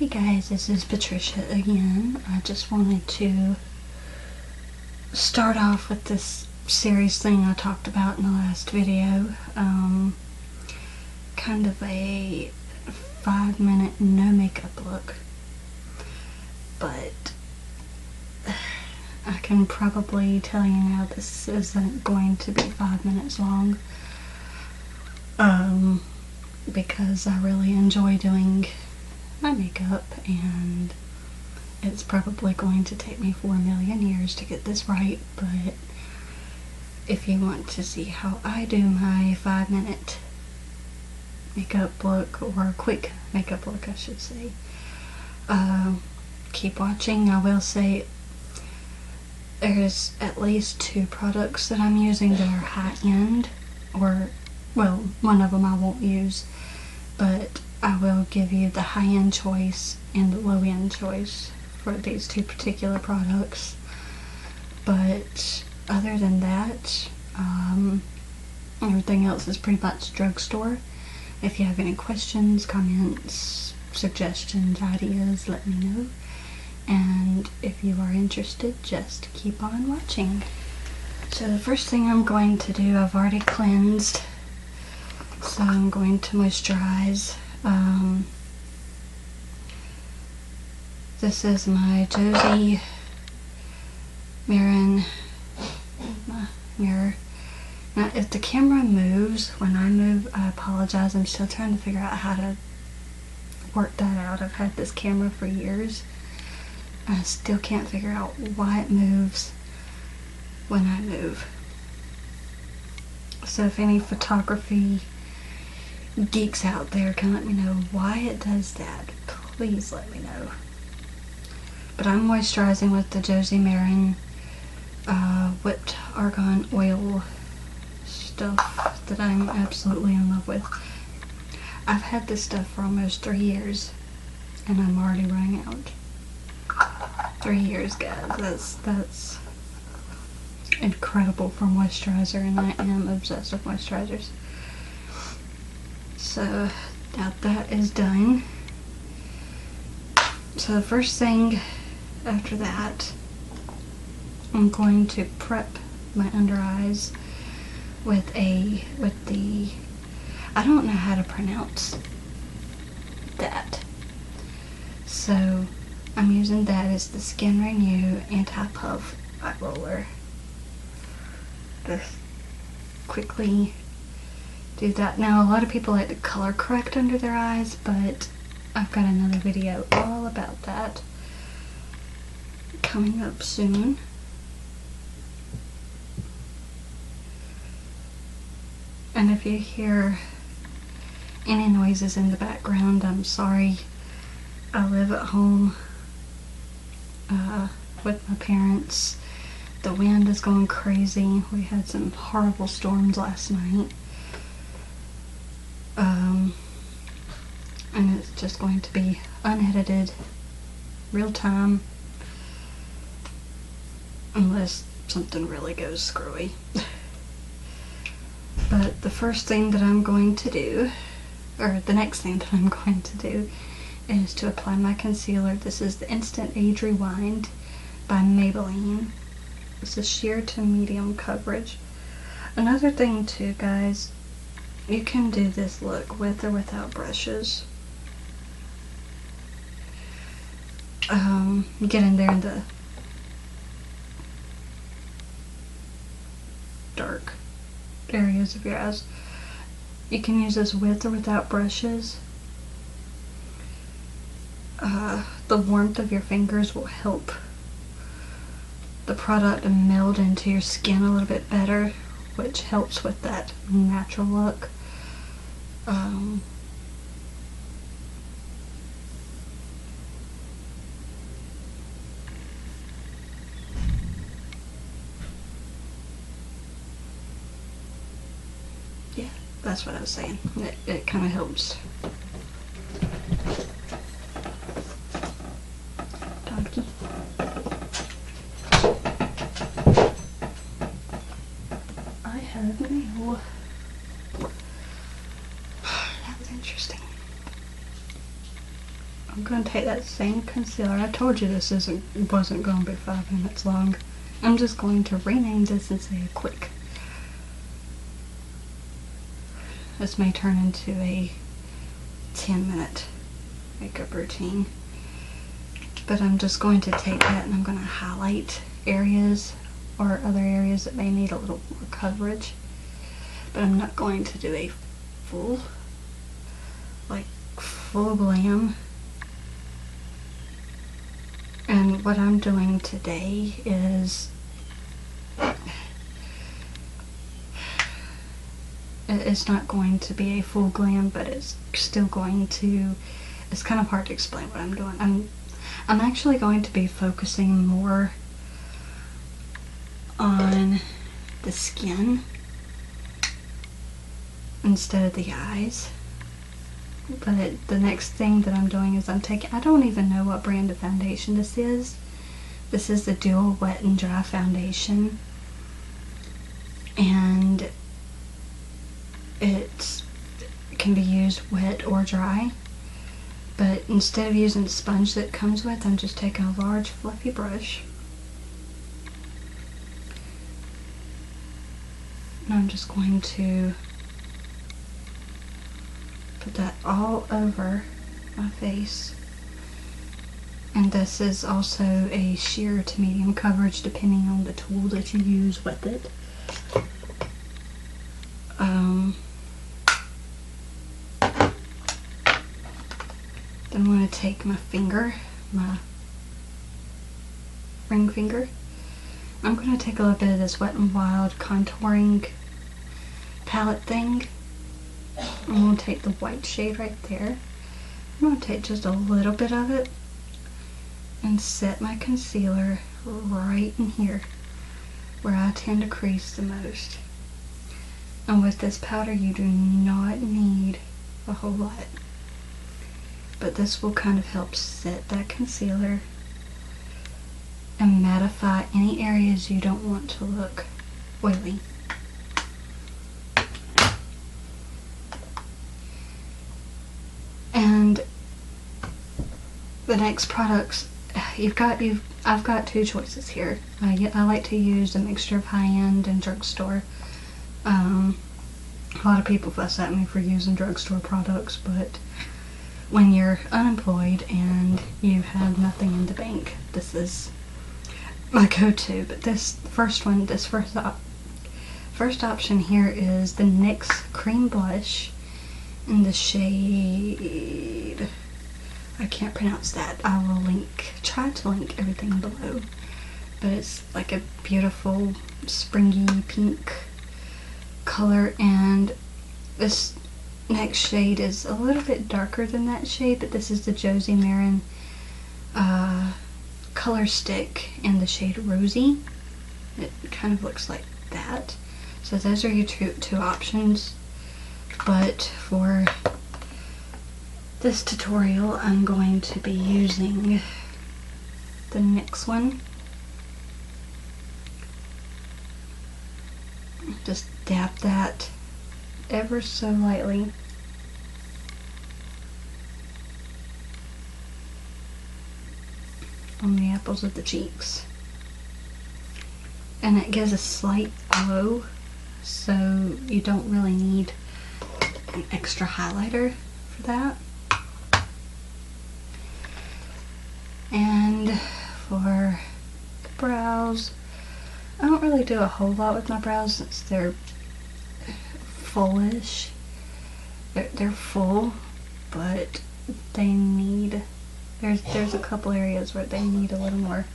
Hey guys, this is Patricia again. I just wanted to start off with this series thing I talked about in the last video. Kind of a 5-minute no makeup look. But I can probably tell you now this isn't going to be 5 minutes long. Because I really enjoy doing my makeup, and it's probably going to take me 4 million years to get this right, but if you want to see how I do my 5-minute makeup look, or a quick makeup look I should say, keep watching. I will say there's at least 2 products that I'm using that are high-end, or, well, one of them I won't use, but I will give you the high-end choice and the low-end choice for these 2 particular products. But other than that, everything else is pretty much drugstore. If you have any questions, comments, suggestions, ideas, let me know. And if you are interested, just keep on watching. So the first thing I'm going to do, I've already cleansed, so I'm going to moisturize. This is my Josie Maran mirror. Now, if the camera moves when I move, I apologize. I'm still trying to figure out how to work that out. I've had this camera for years. I still can't figure out why it moves when I move. So if any photography geeks out there can let me know why it does that, please let me know. But I'm moisturizing with the Josie Maran whipped argan oil stuff that I'm absolutely in love with. I've had this stuff for almost 3 years and I'm already running out. 3 years, guys. That's incredible for moisturizer, and I am obsessed with moisturizers. So now that is done. So the first thing after that, I'm going to prep my under eyes with the, I don't know how to pronounce that. So I'm using that as the Skin Renew Anti-Puff Eye Roller. Just quickly do that. Now, a lot of people like to color correct under their eyes, but I've got another video all about that coming up soon. And if you hear any noises in the background, I'm sorry. I live at home with my parents. The wind is going crazy. We had some horrible storms last night. And it's just going to be unedited, real time, unless something really goes screwy. But the first thing that I'm going to do, or the next thing that I'm going to do, is to apply my concealer. This is the Instant Age Rewind by Maybelline. This is sheer to medium coverage. Another thing too, guys, you can do this look with or without brushes. Get in there in the dark areas of your eyes. You can use this with or without brushes. The warmth of your fingers will help the product meld into your skin a little bit better, which helps with that natural look. Yeah, that's what I was saying. It kind of helps. Donkey. I have mail. That was interesting. I'm going to take that same concealer. I told you this wasn't going to be 5 minutes long. I'm just going to rename this and say quick. This may turn into a 10-minute makeup routine. But I'm just going to take that and I'm going to highlight areas or other areas that may need a little more coverage. But I'm not going to do a full glam. And what I'm doing today is it's not going to be a full glam, but it's still going to, it's kind of hard to explain what I'm doing. I'm actually going to be focusing more on the skin instead of the eyes. But the next thing that I'm doing is I don't even know what brand of foundation this is. This is the Dual Wet and Dry Foundation. And it can be used wet or dry. But instead of using the sponge that it comes with, I'm just taking a large fluffy brush. And I'm just going to put that all over my face. And this is also a sheer to medium coverage depending on the tool that you use with it. Then I'm going to take my finger, my ring finger. I'm going to take a little bit of this Wet n Wild contouring palette thing. I'm going to take the white shade right there. I'm going to take just a little bit of it and set my concealer right in here where I tend to crease the most. And with this powder you do not need a whole lot. But this will kind of help set that concealer and mattify any areas you don't want to look oily. And the next products, I've got two choices here. I like to use a mixture of high-end and drugstore. A lot of people fuss at me for using drugstore products, but when you're unemployed and you have nothing in the bank, this is my go-to. But this first option here is the NYX Cream Blush in the shade, I can't pronounce that. I will try to link everything below. But it's like a beautiful springy pink color, and this next shade is a little bit darker than that shade, but this is the Josie Maran Color Stick in the shade Rosey. It kind of looks like that. So those are your two options. But for this tutorial, I'm going to be using the NYX one. Just dab that ever so lightly. On the apples of the cheeks. And it gives a slight glow, so you don't really need an extra highlighter for that. And for the brows, I don't really do a whole lot with my brows since they're fullish. They're full, but they need, there's a couple areas where they need a little more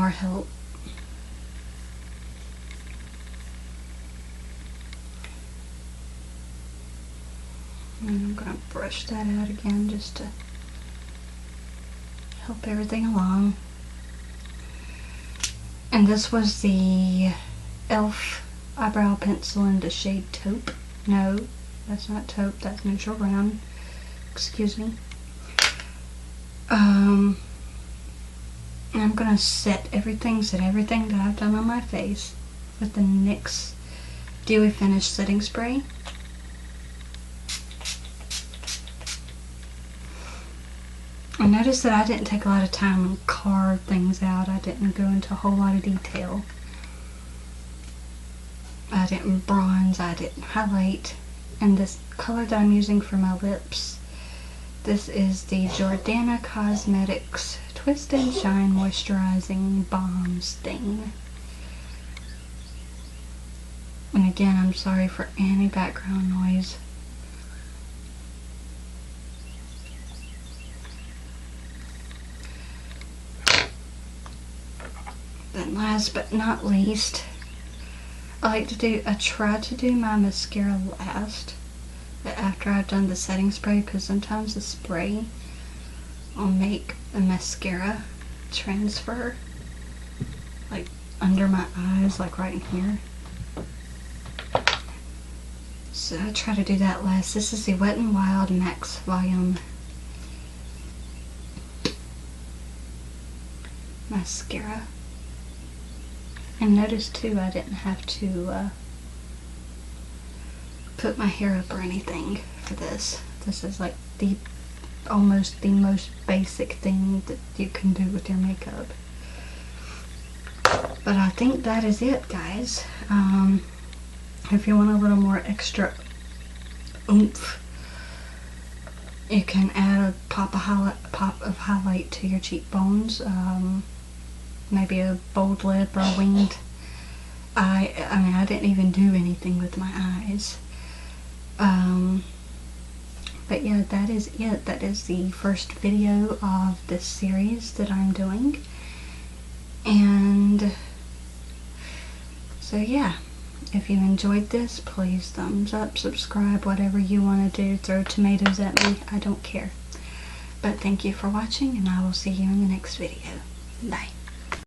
help. And I'm gonna brush that out again just to help everything along. And this was the e.l.f. eyebrow pencil in the shade Taupe. No, that's not Taupe, that's neutral brown. Excuse me. I'm gonna set everything that I've done on my face with the NYX Dewy Finish Setting Spray. I noticed that I didn't take a lot of time and carve things out. I didn't go into a whole lot of detail. I didn't bronze, I didn't highlight. And this color that I'm using for my lips, this is the Jordana Cosmetics Twist and Shine Moisturizing Balm Stain. And again, I'm sorry for any background noise. Then last but not least, I try to do my mascara last, after I've done the setting spray, because sometimes the spray will make the mascara transfer, like under my eyes, like right in here. So I try to do that last. This is the Wet n Wild Max Volume mascara. And notice too, I didn't have to put my hair up or anything for this. This is like almost the most basic thing that you can do with your makeup. But I think that is it, guys. If you want a little more extra oomph, you can add a pop of highlight to your cheekbones. Maybe a bold lip or a winged eye. I mean, I didn't even do anything with my eyes. But yeah, that is it. That is the first video of this series that I'm doing. And so yeah, if you enjoyed this, please thumbs up, subscribe, whatever you want to do. Throw tomatoes at me, I don't care. But thank you for watching, and I will see you in the next video. Bye.